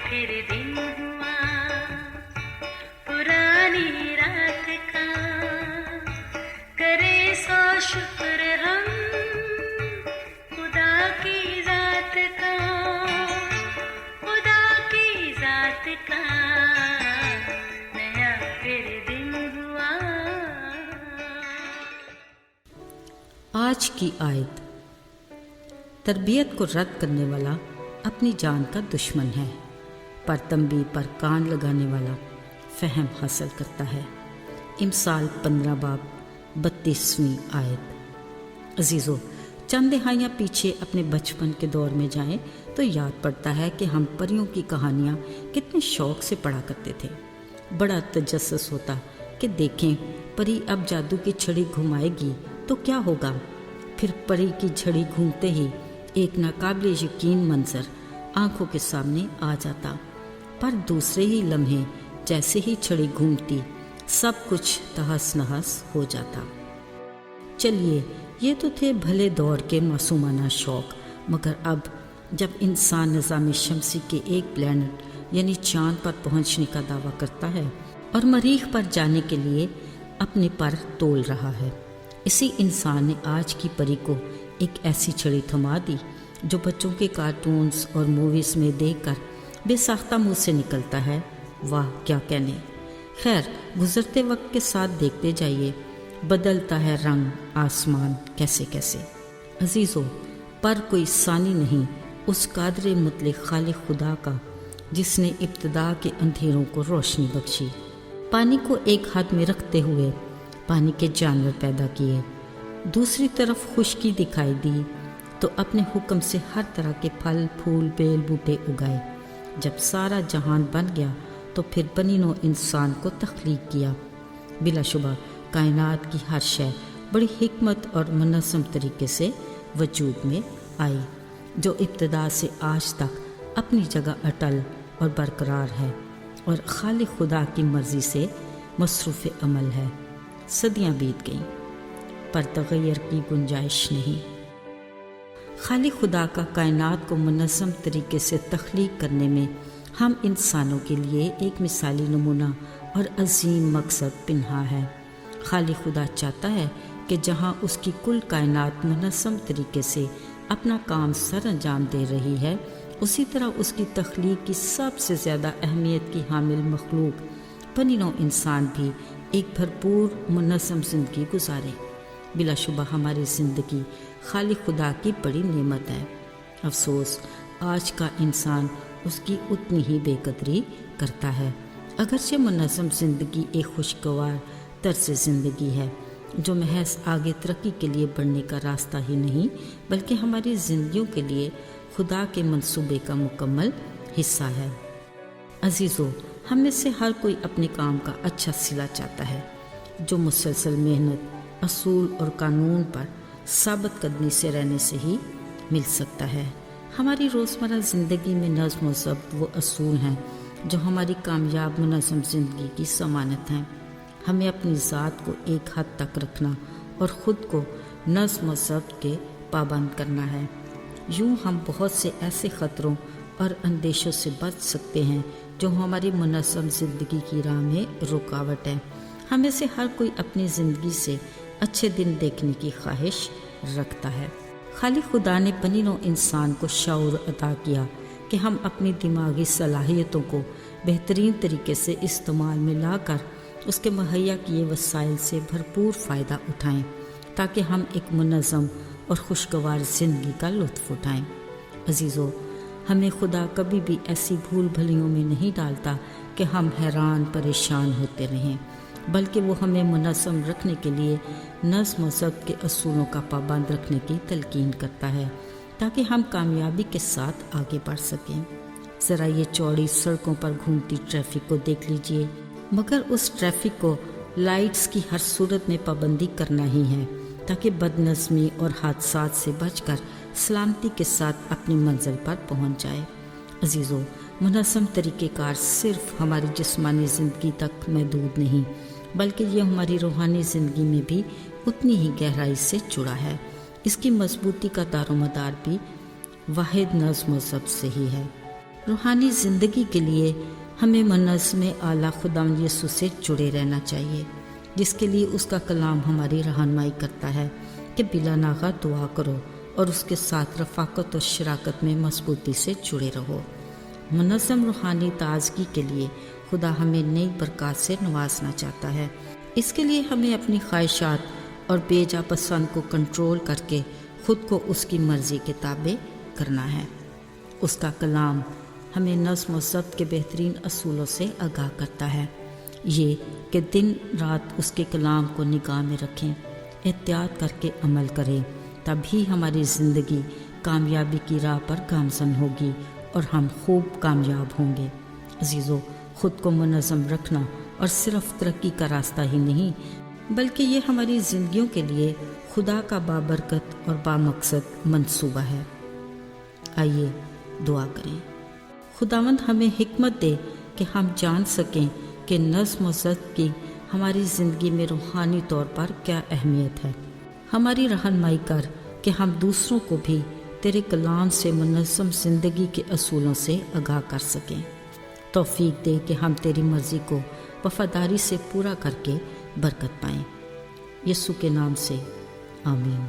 फिर दिन हुआ पुरानी रात का, करे सो शुक्र हम खुदा की जात का, खुदा की जात का, नया फिर दिन हुआ। आज की आयत। तरबियत को रद्द करने वाला अपनी जान का दुश्मन है, पर तंबीह पर कान लगाने वाला फहम हासिल करता है। इमसाल 15 बाब 32वीं आयत। अजीज़ों, चंद दहाइयाँ पीछे अपने बचपन के दौर में जाएं तो याद पड़ता है कि हम परियों की कहानियाँ कितने शौक़ से पढ़ा करते थे। बड़ा तजस्सुस होता कि देखें परी अब जादू की छड़ी घुमाएगी तो क्या होगा। फिर परी की छड़ी घूमते ही एक नाकाबिले यकीन मंजर आंखों के सामने आ जाता, पर दूसरे ही लम्हे जैसे ही छड़ी घूमती सब कुछ तहस नहस हो जाता। चलिए, ये तो थे भले दौर के मासूमाना शौक़, मगर अब जब इंसान निज़ाम शमसी के एक प्लैनेट यानी चाँद पर पहुँचने का दावा करता है और मरीख पर जाने के लिए अपने पर तोल रहा है, इसी इंसान ने आज की परी को एक ऐसी छड़ी थमा दी जो बच्चों के कार्टून्स और मूवीज़ में देखकर बेसाख्ता मुँह से निकलता है, वाह क्या कहने। खैर, गुज़रते वक्त के साथ देखते जाइए, बदलता है रंग आसमान कैसे कैसे। अजीज़ों, पर कोई सानी नहीं उस कादरे मुतलक खालिक खुदा का जिसने इब्तिदा के अंधेरों को रोशनी बख्शी, पानी को एक हाथ में रखते हुए पानी के जानवर पैदा किए, दूसरी तरफ खुश्की दिखाई दी तो अपने हुक्म से हर तरह के फल फूल बेल बूटे उगाए। जब सारा जहान बन गया तो फिर बनी नौ इंसान को तख्लीक किया। बिलाशुबा कायनात की हर शय बड़ी हिकमत और मुनज़्ज़म तरीके से वजूद में आई, जो इब्तिदा से आज तक अपनी जगह अटल और बरकरार है और खालिक खुदा की मर्ज़ी से मसरूफ़ अमल है। सदियाँ बीत गईं पर तग़य्युर की गुंजाइश नहीं। खालिक खुदा का कायनात को मुनज़्ज़म तरीके से तख्लीक करने में हम इंसानों के लिए एक मिसाली नमूना और अजीम मकसद पिन्हा है। खालिक खुदा चाहता है कि जहाँ उसकी कुल कायनात मुनज़्ज़म तरीके से अपना काम सर अंजाम दे रही है, उसी तरह उसकी तख्लीक की सबसे ज़्यादा अहमियत की हामिल मखलूक बनी नौ इंसान भी एक भरपूर मुनज़्ज़म ज़िंदगी गुजारे। बिलाशुबा हमारी ज़िंदगी खालिक खुदा की बड़ी नेमत है। अफसोस आज का इंसान उसकी उतनी ही बेकदरी करता है। अगरचे मुनज़्ज़म ज़िंदगी एक खुशगवार तर्ज़ ज़िंदगी है जो महज आगे तरक्की के लिए बढ़ने का रास्ता ही नहीं बल्कि हमारी ज़िंदगियों के लिए खुदा के मंसूबे का मुकम्मल हिस्सा है। अजीज़ों, हम में से हर कोई अपने काम का अच्छा सिला चाहता है जो मुसलसल मेहनत, असूल और कानून पर साबित कदमी से रहने से ही मिल सकता है। हमारी रोज़मर्रा ज़िंदगी में नज़्म व ज़ब्त वो असूल हैं जो हमारी कामयाब मुनज़्ज़म ज़िंदगी की ज़मानत हैं। हमें अपनी ज़ात को एक हद तक रखना और ख़ुद को नज़्म व ज़ब्त के पाबंद करना है। यूँ हम बहुत से ऐसे ख़तरों और अंदेशों से बच सकते हैं जो हमारी मुनज़्ज़म ज़िंदगी की राह में रुकावट है। हमें से हर कोई अपनी ज़िंदगी से अच्छे दिन देखने की ख्वाहिश रखता है। खालिक खुदा ने बनी नौ इंसान को शऊर अता किया कि हम अपनी दिमागी सलाहियतों को बेहतरीन तरीके से इस्तेमाल में लाकर उसके मुहैया किए वसाइल से भरपूर फ़ायदा उठाएं ताकि हम एक मुनज़्ज़म और खुशगवार ज़िंदगी का लुत्फ़ उठाएं। अजीज़ों, हमें खुदा कभी भी ऐसी भूल भलियों में नहीं डालता कि हम हैरान परेशान होते रहें, बल्कि वो हमें मुनज़्ज़म रखने के लिए नज़्म व ज़ब्त के असूलों का पाबंद रखने की तलकीन करता है ताकि हम कामयाबी के साथ आगे बढ़ सकें। ज़रा ये चौड़ी सड़कों पर घूमती ट्रैफिक को देख लीजिए, मगर उस ट्रैफिक को लाइट्स की हर सूरत में पाबंदी करना ही है ताकि बदनज़मी और हादसात से बचकर सलामती के साथ अपनी मंजिल पर पहुंच जाए। अजीज़ों, मुनज़्ज़म तरीक़ेकार सिर्फ हमारी जिस्मानी ज़िंदगी तक महदूद नहीं बल्कि ये हमारी रूहानी ज़िंदगी में भी उतनी ही गहराई से जुड़ा है। इसकी मजबूती का दारोमदार भी वाहिद नज़्म व ज़ब्त से ही है। روحانی زندگی کے لیے ہمیں منظم اعلیٰ خداوند یسوع سے جڑے رہنا چاہیے، جس کے لیے اس کا کلام ہماری رہنمائی کرتا ہے کہ بلا ناغہ دعا کرو اور اس کے ساتھ رفاقت اور شراکت میں مضبوطی سے جڑے رہو۔ منظم روحانی تازگی کے لیے خدا ہمیں نئی برکات سے نوازنا چاہتا ہے۔ اس کے لیے ہمیں اپنی خواہشات اور بے جا پسند کو کنٹرول کر کے خود کو اس کی مرضی کے تابع کرنا ہے۔ اس کا کلام ہمیں نظم و ضبط کے بہترین اصولوں سے آگاہ کرتا ہے، یہ کہ دن رات اس کے کلام کو نگاہ میں رکھیں، احتیاط کر کے عمل کریں، تبھی ہماری زندگی کامیابی کی راہ پر گامزن ہوگی اور ہم خوب کامیاب ہوں گے۔ عزیزو، خود کو منظم رکھنا اور صرف ترقی کا راستہ ہی نہیں بلکہ یہ ہماری زندگیوں کے لیے خدا کا بابرکت اور بامقصد منصوبہ ہے۔ آئیے دعا کریں۔ خداوند ہمیں حکمت دے کہ ہم جان سکیں کہ نظم و ضبط کی ہماری زندگی میں روحانی طور پر کیا اہمیت ہے۔ ہماری رہنمائی کر کہ ہم دوسروں کو بھی تیرے کلام سے منظم زندگی کے اصولوں سے آگاہ کر سکیں۔ توفیق دے کہ ہم تیری مرضی کو وفاداری سے پورا کر کے برکت پائیں۔ یسوع کے نام سے آمین۔